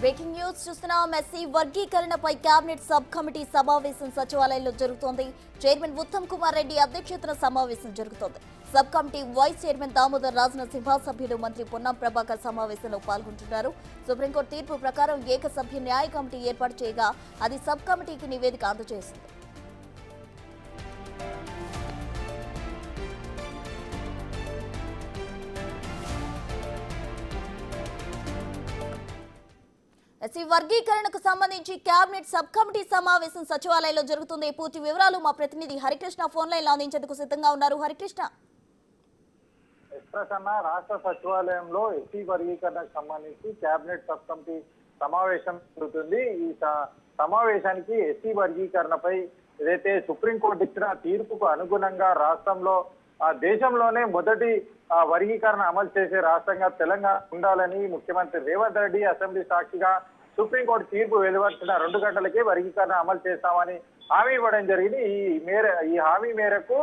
Breaking news చూస్తున్నాం. SC వర్గీకరణపై cabinet sub committee సమావేశం సచివాలయంలో జరుగుతోంది. చైర్మన్ ఉత్తమ్ కుమార్ రెడ్డి అధ్యక్షతన సమావేశం జరుగుతోంది. Sub committee vice chairman Damodar Rajanarasimha, సభ్యులు మంత్రి పొన్నం ప్రభాకర్ సమావేశంలో పాల్గొంటున్నారు. సుప్రీంకోర్టు తీర్పు ప్రకారం ఏకసభ్య న్యాయ కమిటీ ఏర్పాటు చేయగా అది సబ్ కమిటీకి నివేదిక అందజేసింది. ఎస్సీ వర్గీకరణకు సంబంధించి కేబినెట్ సబ్ కమిటీ సమావేశం సచివాలయంలో జరుగుతుంది. పూర్తి వివరాలు మా ప్రతినిధి హరికృష్ణ ఫోన్ లైన్ లో అందించేందుకు సిద్ధంగా ఉన్నారు. హరికృష్ణ, ప్రసన్న రాష్ట్ర సచివాలయంలో ఎస్సీ వర్గీకరణకు సంబంధించి కేబినెట్ సబ్ కమిటీ సమావేశం జరుగుతుంది. ఈ సమావేశానికి ఎస్సీ వర్గీకరణపై ఏదైతే సుప్రీంకోర్టు ఇచ్చిన తీర్పుకు అనుగుణంగా రాష్ట్రంలో దేశంలోనే మొదటి వర్గీకరణ అమలు చేసే రాష్ట్రంగా తెలంగాణ ఉండాలని ముఖ్యమంత్రి రేవంత్ రెడ్డి అసెంబ్లీ సాక్షిగా సుప్రీంకోర్టు తీర్పు వెలువచ్చిన 2 గంటలకే వర్గీకరణ అమలు చేస్తామని హామీ ఇవ్వడం జరిగింది. ఈ హామీ మేరకు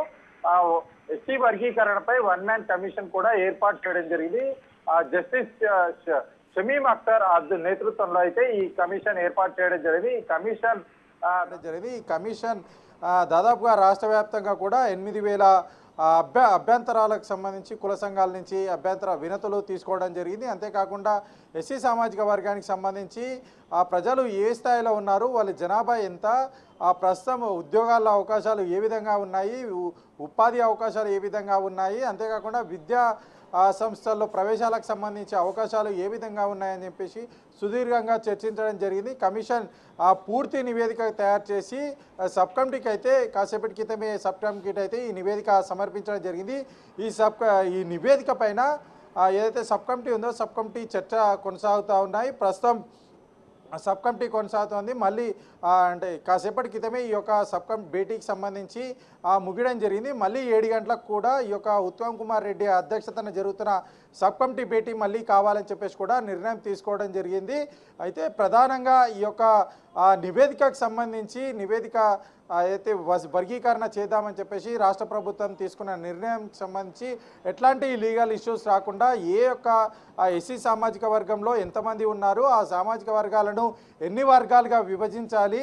ఎస్సీ వర్గీకరణపై 1 మ్యాన్ కమిషన్ కూడా ఏర్పాటు చేయడం జరిగింది. జస్టిస్ షమీమ్ అఖ్తర్ నేతృత్వంలో అయితే ఈ కమిషన్ ఏర్పాటు చేయడం జరిగింది. ఈ కమిషన్ దాదాపుగా రాష్ట్ర వ్యాప్తంగా కూడా 8,000 అభ్యంతరాలకు సంబంధించి కుల సంఘాల నుంచి అభ్యంతర వినతులు తీసుకోవడం జరిగింది. అంతేకాకుండా ఎస్సీ సామాజిక వర్గానికి సంబంధించి ప్రజలు ఏ స్థాయిలో ఉన్నారు, వాళ్ళ జనాభా ఎంత, ప్రస్తుతం ఉద్యోగాల అవకాశాలు ఏ విధంగా ఉన్నాయి, ఉపాధి అవకాశాలు ఏ విధంగా ఉన్నాయి, అంతేకాకుండా విద్యా సంస్థల్లో ప్రవేశాలకు సంబంధించి అవకాశాలు ఏ విధంగా ఉన్నాయని చెప్పేసి సుదీర్ఘంగా చర్చించడం జరిగింది. కమిషన్ పూర్తి నివేదిక తయారు చేసి సబ్ కమిటీకి అయితే కాసేపటి క్రితమే సబ్ కమిటీకి అయితే ఈ నివేదిక సమర్పించడం జరిగింది. ఈ నివేదిక పైన ఏదైతే సబ్ కమిటీ ఉందో సబ్ కమిటీ చర్చ కొనసాగుతూ ఉన్నాయి. ప్రస్తుతం సబ్ కమిటీ కొనసాగుతోంది. మళ్ళీ అంటే కాసేపటి క్రితమే ఈ యొక్క సబ్ కమిటీ భేటీకి సంబంధించి ముగియడం జరిగింది. మళ్ళీ 7 గంటలకు కూడా ఈ యొక్క ఉత్తమ్ కుమార్ రెడ్డి అధ్యక్షతన జరుగుతున్న సబ్ కమిటీ భేటీ మళ్ళీ కావాలని చెప్పేసి కూడా నిర్ణయం తీసుకోవడం జరిగింది. అయితే ప్రధానంగా ఈ యొక్క నివేదికకు సంబంధించి అయితే వర్గీకరణ చేద్దామని చెప్పేసి రాష్ట్ర ప్రభుత్వం తీసుకున్న నిర్ణయం సంబంధించి ఎట్లాంటి లీగల్ ఇష్యూస్ రాకుండా ఏ యొక్క ఎస్సీ సామాజిక వర్గంలో ఎంతమంది ఉన్నారు, ఆ సామాజిక వర్గాలను ఎన్ని వర్గాలుగా విభజించాలి,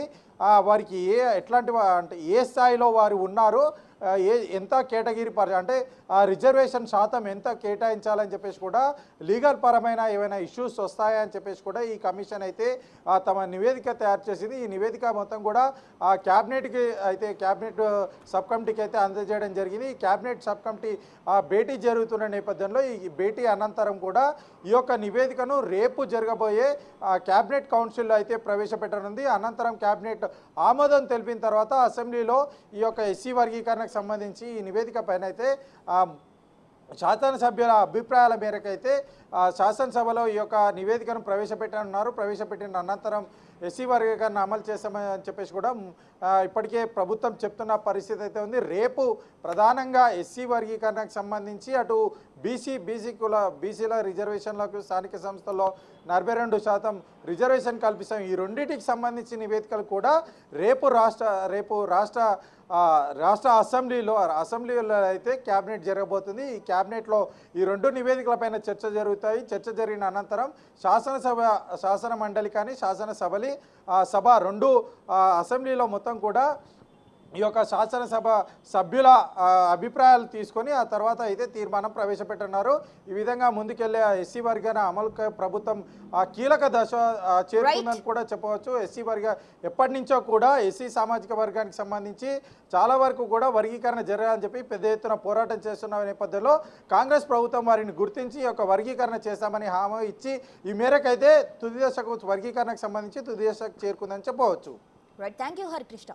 వారికి ఎట్లాంటి అంటే ఏ స్థాయిలో వారు ఉన్నారో ఎంత కేటగిరీ అంటే రిజర్వేషన్ శాతం ఎంత కేటాయించాలని చెప్పేసి కూడా లీగల్ పరమైన ఏమైనా ఇష్యూస్ వస్తాయని చెప్పేసి కూడా ఈ కమిషన్ అయితే తమ నివేదిక తయారు చేసింది. ఈ నివేదిక మొత్తం కూడా క్యాబినెట్ సబ్ కమిటీకి అయితే అందజేయడం జరిగింది. ఈ క్యాబినెట్ సబ్ కమిటీ భేటీ జరుగుతున్న నేపథ్యంలో ఈ భేటీ అనంతరం కూడా ఈ యొక్క నివేదికను రేపు జరగబోయే క్యాబినెట్ కౌన్సిల్లో అయితే ప్రవేశపెట్టనుంది. అనంతరం క్యాబినెట్ ఆమోదం తెలిపిన తర్వాత అసెంబ్లీలో ఈ యొక్క ఎస్సీ వర్గీకరణకు సంబంధించి ఈ నివేదిక పైన అయితే శాసనసభ్యుల అభిప్రాయాల మేరకు అయితే శాసనసభలో ఈ యొక్క నివేదికను ప్రవేశపెట్టనున్నారు. ప్రవేశపెట్టిన అనంతరం ఎస్సీ వర్గీకరణ అమలు చేస్తామని చెప్పేసి కూడా ఇప్పటికే ప్రభుత్వం చెప్తున్న పరిస్థితి అయితే ఉంది. రేపు ప్రధానంగా ఎస్సీ వర్గీకరణకు సంబంధించి అటు బీసీల రిజర్వేషన్లకు స్థానిక సంస్థల్లో 42% రిజర్వేషన్ కల్పిస్తాం. ఈ రెండింటికి సంబంధించిన నివేదికలు కూడా రేపు రాష్ట్ర అసెంబ్లీలో అయితే క్యాబినెట్ జరగబోతుంది. ఈ క్యాబినెట్లో ఈ 2 నివేదికలపైన చర్చ జరుగుతాయి. చర్చ జరిగిన అనంతరం శాసన మండలి కానీ శాసనసభ 2 అసెంబ్లీలో మొత్తం కూడా ఈ యొక్క శాసనసభ సభ్యుల అభిప్రాయాలు తీసుకొని ఆ తర్వాత అయితే తీర్మానం ప్రవేశపెట్టున్నారు. ఈ విధంగా ముందుకెళ్లే ఎస్సీ వర్గీకరణ అమలు ప్రభుత్వం కీలక దశ చేరుకుందని కూడా చెప్పవచ్చు. ఎస్సీ ఎప్పటి నుంచో కూడా ఎస్సీ సామాజిక వర్గానికి సంబంధించి చాలా వరకు కూడా వర్గీకరణ జరగాలని చెప్పి పెద్ద ఎత్తున పోరాటం చేస్తున్న నేపథ్యంలో కాంగ్రెస్ ప్రభుత్వం వారిని గుర్తించి ఈ యొక్క వర్గీకరణ చేస్తామని హామీ ఇచ్చి ఈ మేరకైతే తుది దశకు వర్గీకరణకు సంబంధించి తుది దశకు చేరుకుందని చెప్పవచ్చు. Thank you Harikrishna.